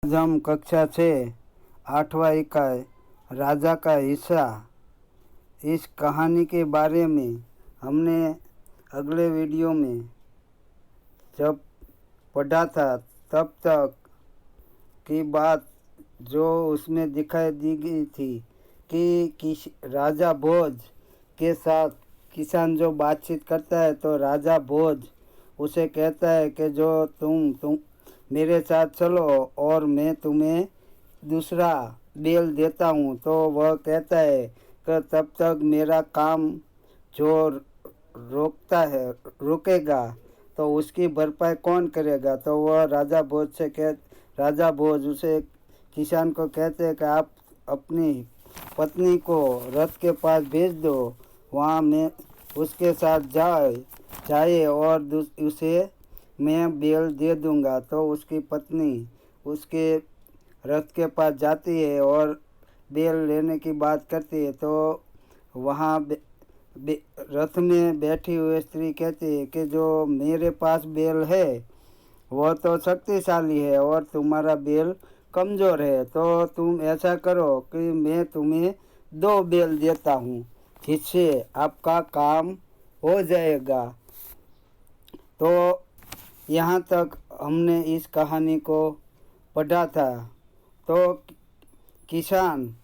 आज हम कक्षा 6 8वां इकाई राजा का हिस्सा इस कहानी के बारे में हमने अगले वीडियो में जब पढ़ा था तब तक की बात जो उसमें दिखाई दी गई थी कि राजा भोज के साथ किसान जो बातचीत करता है तो राजा भोज उसे कहता है कि जो तुम मेरे साथ चलो और मैं तुम्हें दूसरा बेल देता हूँ। तो वह कहता है कि तब तक मेरा काम जो रुकेगा तो उसकी भरपाई कौन करेगा। तो वह राजा भोज उसे किसान को कहते हैं कि आप अपनी पत्नी को रथ के पास भेज दो, वहाँ मैं उसके साथ जाए और उसे मैं बेल दे दूंगा। तो उसकी पत्नी उसके रथ के पास जाती है और बेल लेने की बात करती है। तो वहाँ रथ में बैठी हुई स्त्री कहती है कि जो मेरे पास बेल है वह तो शक्तिशाली है और तुम्हारा बेल कमज़ोर है। तो तुम ऐसा करो कि मैं तुम्हें 2 बेल देता हूँ जिससे आपका काम हो जाएगा। तो यहाँ तक हमने इस कहानी को पढ़ा था। तो किसान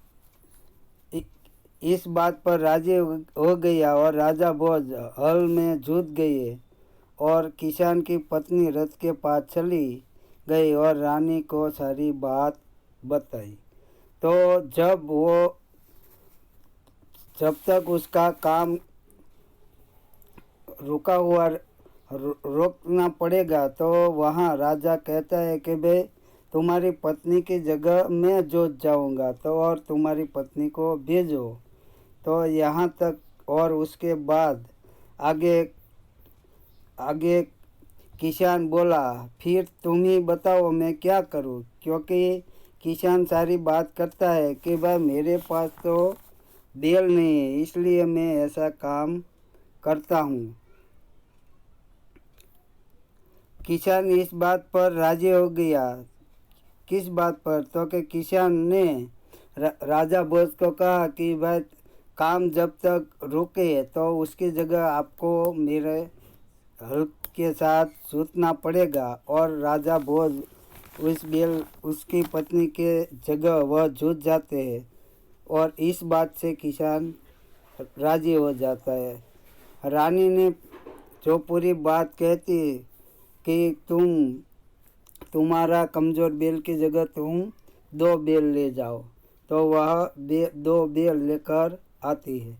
इस बात पर राजी हो गया और राजा भोज हल में जुट गए और किसान की पत्नी रथ के पास चली गई और रानी को सारी बात बताई। तो जब तक उसका काम रुका हुआ रोकना पड़ेगा तो वहाँ राजा कहता है कि भाई तुम्हारी पत्नी की जगह मैं जुट जाऊँगा तो और तुम्हारी पत्नी को भेजो। तो यहाँ तक और उसके बाद आगे किसान बोला फिर तुम ही बताओ मैं क्या करूं, क्योंकि किसान सारी बात करता है कि भाई मेरे पास तो बेल नहीं है इसलिए मैं ऐसा काम करता हूं। किसान इस बात पर राजी हो गया। किस बात पर? तो कि किसान ने राजा भोज को कहा कि भाई काम जब तक रुके तो उसकी जगह आपको मेरे हल के साथ जुटना पड़ेगा। और राजा भोज उसकी पत्नी के जगह वह जुट जाते हैं और इस बात से किसान राजी हो जाता है। रानी ने जो पूरी बात कहती कि तुम्हारा कमज़ोर बेल की जगह तुम 2 बेल ले जाओ, तो वह 2 बेल लेकर आती है।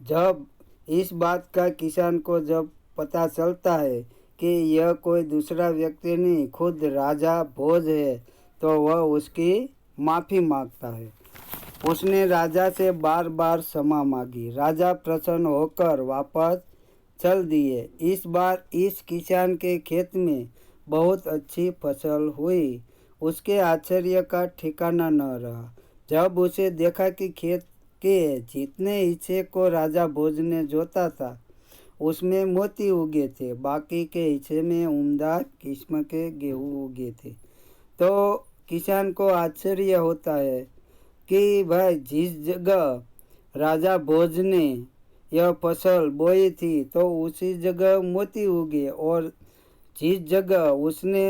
जब इस बात का किसान को जब पता चलता है कि यह कोई दूसरा व्यक्ति नहीं खुद राजा भोज है तो वह उसकी माफ़ी मांगता है। उसने राजा से बार बार क्षमा मांगी। राजा प्रसन्न होकर वापस चल दिए। इस बार इस किसान के खेत में बहुत अच्छी फसल हुई। उसके आश्चर्य का ठिकाना न रहा जब उसे देखा कि खेत के जितने हिस्से को राजा भोज ने जोता था उसमें मोती उगे थे, बाकी के हिस्से में उम्दा किस्म के गेहूँ उगे थे। तो किसान को आश्चर्य होता है कि भाई जिस जगह राजा भोज ने यह फसल बोई थी तो उसी जगह मोती उगे और जिस जगह उसने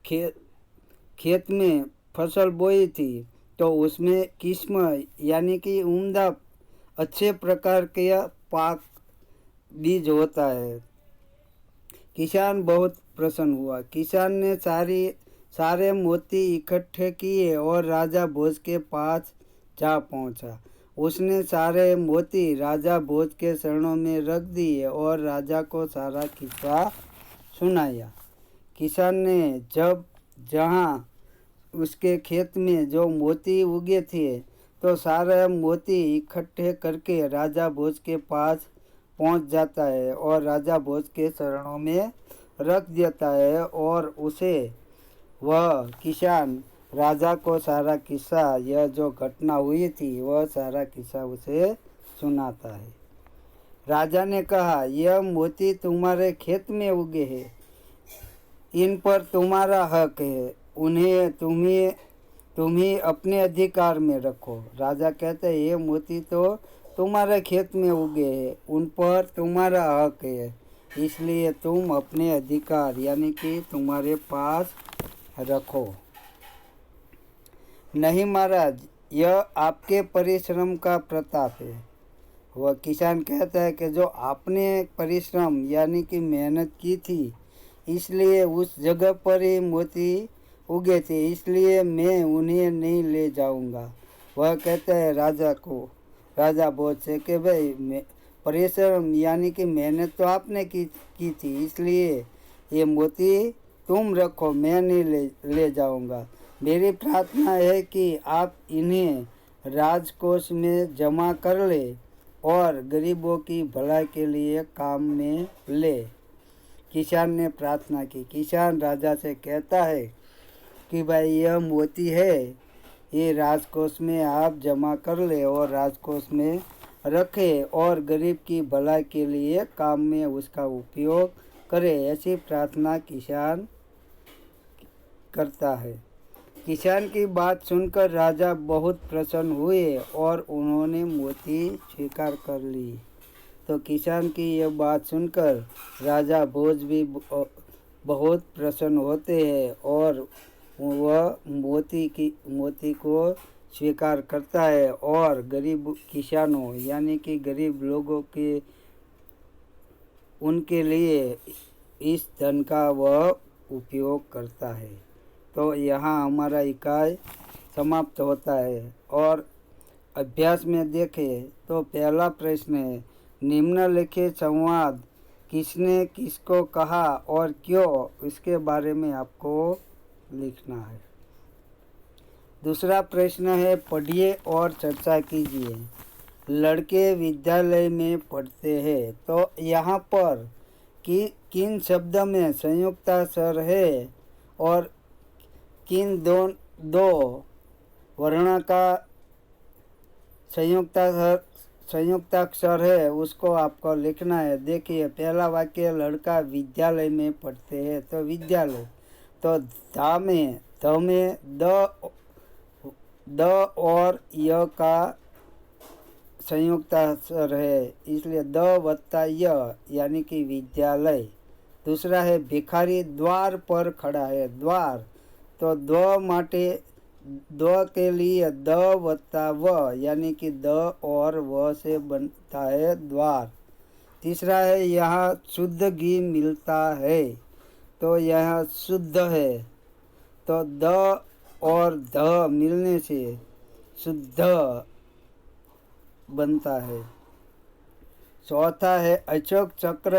खेत में फसल बोई थी तो उसमें किस्म यानी कि उम्दा अच्छे प्रकार के पाक बीज होता है। किसान बहुत प्रसन्न हुआ। किसान ने सारे मोती इकट्ठे किए और राजा भोज के पास जा पहुंचा। उसने सारे मोती राजा भोज के चरणों में रख दिए और राजा को सारा किस्सा सुनाया। किसान ने जहाँ उसके खेत में जो मोती उगे थे तो सारे मोती इकट्ठे करके राजा भोज के पास पहुंच जाता है और राजा भोज के चरणों में रख देता है और उसे वह किसान राजा को सारा किस्सा यह जो घटना हुई थी वह सारा किस्सा उसे सुनाता है। राजा ने कहा यह मोती तुम्हारे खेत में उगे हैं, इन पर तुम्हारा हक है। उन्हें तुम्ही अपने अधिकार में रखो। राजा कहते हैं ये मोती तो तुम्हारे खेत में उगे हैं, उन पर तुम्हारा हक है, इसलिए तुम अपने अधिकार यानी कि तुम्हारे पास रखो। नहीं महाराज, यह आपके परिश्रम का प्रताप है। वह किसान कहता है कि जो आपने परिश्रम यानी कि मेहनत की थी, इसलिए उस जगह पर ही मोती उगे थे, इसलिए मैं उन्हें नहीं ले जाऊंगा। वह कहता है राजा भोज से कि भाई परिश्रम यानी कि मेहनत तो आपने की थी, इसलिए ये मोती तुम रखो, मैं नहीं ले जाऊंगा। मेरी प्रार्थना है कि आप इन्हें राजकोष में जमा कर ले और गरीबों की भलाई के लिए काम में ले। किसान ने प्रार्थना की। किसान राजा से कहता है कि भाई यह मोती है, ये राजकोष में आप जमा कर ले और राजकोष में रखे और गरीब की भलाई के लिए काम में उसका उपयोग करे। ऐसी प्रार्थना किसान करता है। किसान की बात सुनकर राजा बहुत प्रसन्न हुए और उन्होंने मोती स्वीकार कर ली। तो किसान की यह बात सुनकर राजा भोज भी बहुत प्रसन्न होते हैं और वह मोती को स्वीकार करता है और गरीब किसानों यानी कि गरीब लोगों के उनके लिए इस धन का वह उपयोग करता है। तो यहाँ हमारा इकाई समाप्त होता है। और अभ्यास में देखें तो पहला प्रश्न है, निम्नलिखित संवाद किसने किसको कहा और क्यों, इसके बारे में आपको लिखना है। दूसरा प्रश्न है, पढ़िए और चर्चा कीजिए। लड़के विद्यालय में पढ़ते हैं, तो यहाँ पर किन शब्द में संयुक्ता स्वर है और किन दो वर्ण का संयुक्ताक्षर है उसको आपको लिखना है। देखिए पहला वाक्य, लड़का विद्यालय में पढ़ते हैं, तो विद्यालय, तो ध में द और य का संयुक्ताक्षर है, इसलिए द वत्ता य यानी कि विद्यालय। दूसरा है, भिखारी द्वार पर खड़ा है, द्वार, तो द के लिए द वत्ता व यानी कि द और व से बनता है द्वार। तीसरा है, यहाँ शुद्ध घी मिलता है, तो यह शुद्ध है, तो द और ध मिलने से शुद्ध बनता है। चौथा है, अशोक चक्र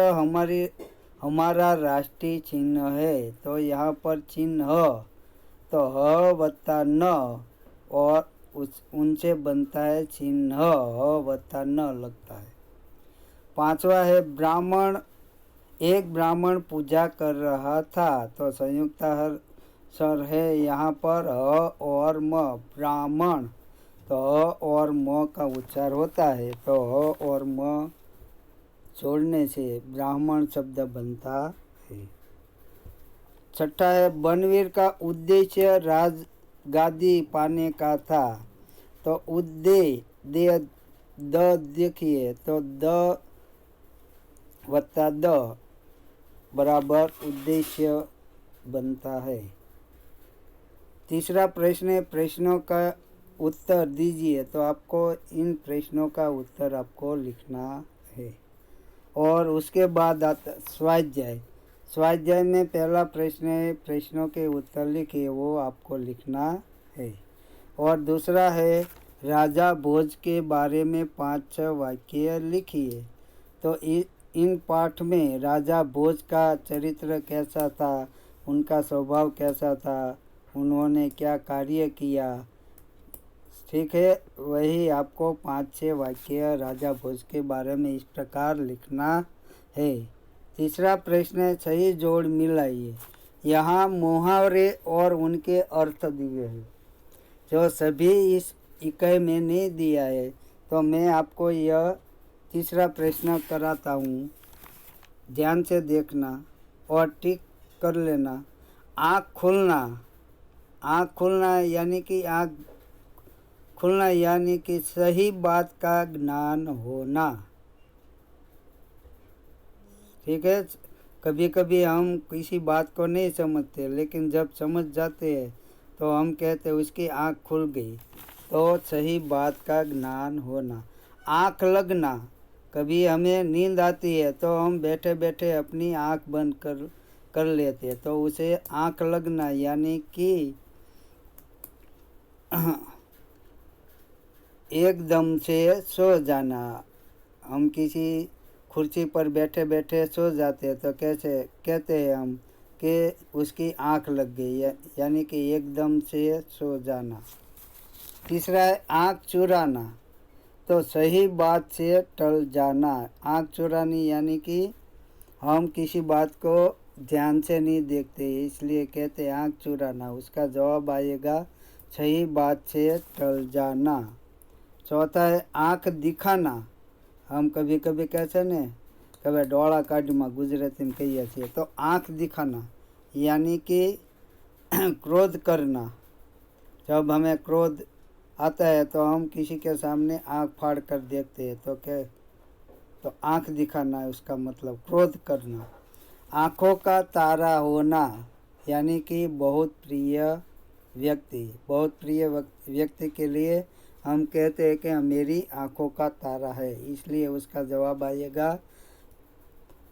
हमारा राष्ट्रीय चिन्ह है, तो यहाँ पर चिन्ह, तो ह वत्ता न और उनसे बनता है चिन्ह, ह वत्ता न लगता है। पांचवा है, एक ब्राह्मण पूजा कर रहा था, तो संयुक्ताक्षर है यहाँ पर ह और म, ब्राह्मण, तो ह और म का उच्चार होता है, तो ह और म छोड़ने से ब्राह्मण शब्द बनता है। छठा है, बनवीर का उद्देश्य राजगादी पाने का था, तो देखिए, तो द वत्ता द बराबर उद्देश्य बनता है। तीसरा प्रश्न है, प्रश्नों का उत्तर दीजिए, तो आपको इन प्रश्नों का उत्तर आपको लिखना है। और उसके बाद आता स्वाध्याय में पहला प्रश्न है, प्रश्नों के उत्तर लिखिए, वो आपको लिखना है। और दूसरा है, राजा भोज के बारे में 5-6 वाक्य लिखिए। तो इन पाठ में राजा भोज का चरित्र कैसा था, उनका स्वभाव कैसा था, उन्होंने क्या कार्य किया, ठीक है, वही आपको 5-6 वाक्य राजा भोज के बारे में इस प्रकार लिखना है। तीसरा प्रश्न है, सही जोड़ मिलाइए। यहाँ मुहावरे और उनके अर्थ दिए हैं, जो सभी इस इकाई में नहीं दिया है, तो मैं आपको यह तीसरा प्रश्न कराता हूँ, ध्यान से देखना और टिक कर लेना। आँख खुलना, आँख खुलना यानी कि आँख खुलना यानी कि सही बात का ज्ञान होना। ठीक है, कभी कभी हम किसी बात को नहीं समझते, लेकिन जब समझ जाते हैं तो हम कहते हैं उसकी आँख खुल गई। तो सही बात का ज्ञान होना। आँख लगना, कभी हमें नींद आती है तो हम बैठे बैठे अपनी आँख बंद कर लेते हैं, तो उसे आँख लगना यानी कि एकदम से सो जाना। हम किसी कुर्सी पर बैठे बैठे सो जाते हैं तो कैसे कहते हैं हम कि उसकी आँख लग गई, यानी कि एकदम से सो जाना। तीसरा है आँख चुराना, तो सही बात से टल जाना। आँख चुरानी यानी कि हम किसी बात को ध्यान से नहीं देखते, इसलिए कहते हैं आँख चुराना। उसका जवाब आएगा सही बात से टल जाना। चौथा है आँख दिखाना। हम कभी कभी कहते ने कभी डोळा काढीमा गुजराती में कहिए છીએ, तो आँख दिखाना यानी कि क्रोध करना। जब हमें क्रोध आता है तो हम किसी के सामने आँख फाड़ कर देखते हैं, तो आँख दिखाना है उसका मतलब क्रोध करना। आँखों का तारा होना यानी कि बहुत प्रिय व्यक्ति के लिए हम कहते हैं कि मेरी आँखों का तारा है, इसलिए उसका जवाब आएगा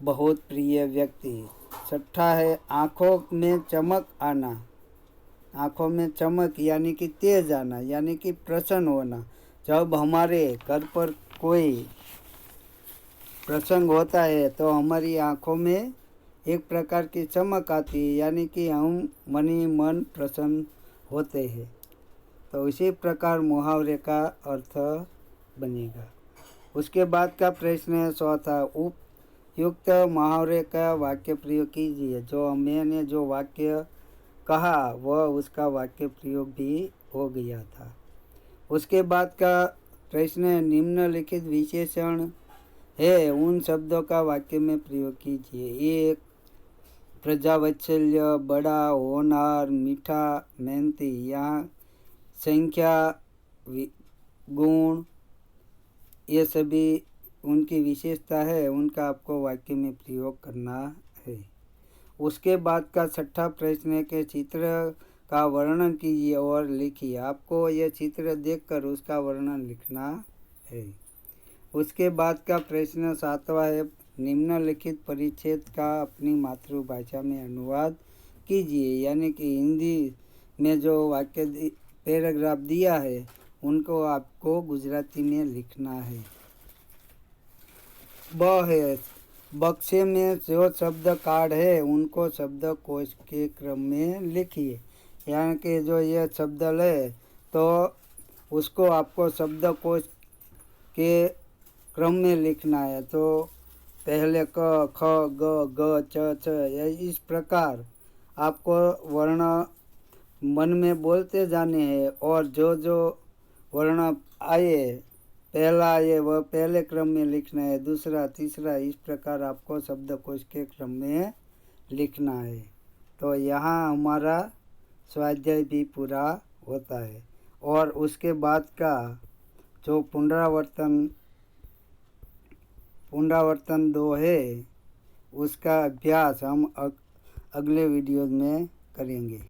बहुत प्रिय व्यक्ति। छठा है आँखों में चमक आना। आँखों में चमक यानी कि तेज आना, यानी कि प्रसन्न होना। जब हमारे घर पर कोई प्रसंग होता है तो हमारी आँखों में एक प्रकार की चमक आती है, यानी कि हम मन प्रसन्न होते हैं। तो इसी प्रकार मुहावरे का अर्थ बनेगा। उसके बाद का प्रश्न है चौथा, उपयुक्त मुहावरे का वाक्य प्रयोग कीजिए। जो मैंने जो वाक्य कहा वह उसका वाक्य प्रयोग भी हो गया था। उसके बाद का प्रश्न है निम्नलिखित विशेषण है उन शब्दों का वाक्य में प्रयोग कीजिए। 1 प्रजावत्सल्य, बड़ा, होनहार, मीठा, मेहनती। यहाँ संख्या, गुण, ये सभी उनकी विशेषता है, उनका आपको वाक्य में प्रयोग करना है। उसके बाद का छठा प्रश्न है कि चित्र का वर्णन कीजिए और लिखिए। आपको यह चित्र देखकर उसका वर्णन लिखना है। उसके बाद का प्रश्न 7वां है निम्नलिखित परिच्छेद का अपनी मातृभाषा में अनुवाद कीजिए, यानी कि हिंदी में जो वाक्य पैराग्राफ दिया है उनको आपको गुजराती में लिखना है। ब है बक्से में जो शब्द कार्ड है उनको शब्दकोश के क्रम में लिखिए, यानी कि जो ये शब्द है तो उसको आपको शब्दकोश के क्रम में लिखना है। तो पहले क, ख, ग, ग, च, छ, इस प्रकार आपको वर्ण मन में बोलते जाने हैं, और जो जो वर्ण आए पहला आए वह पहले क्रम में लिखना है, दूसरा, तीसरा, इस प्रकार आपको शब्दकोश के क्रम में लिखना है। तो यहाँ हमारा स्वाध्याय भी पूरा होता है। और उसके बाद का जो पुनरावर्तन 2 है उसका अभ्यास हम अगले वीडियो में करेंगे।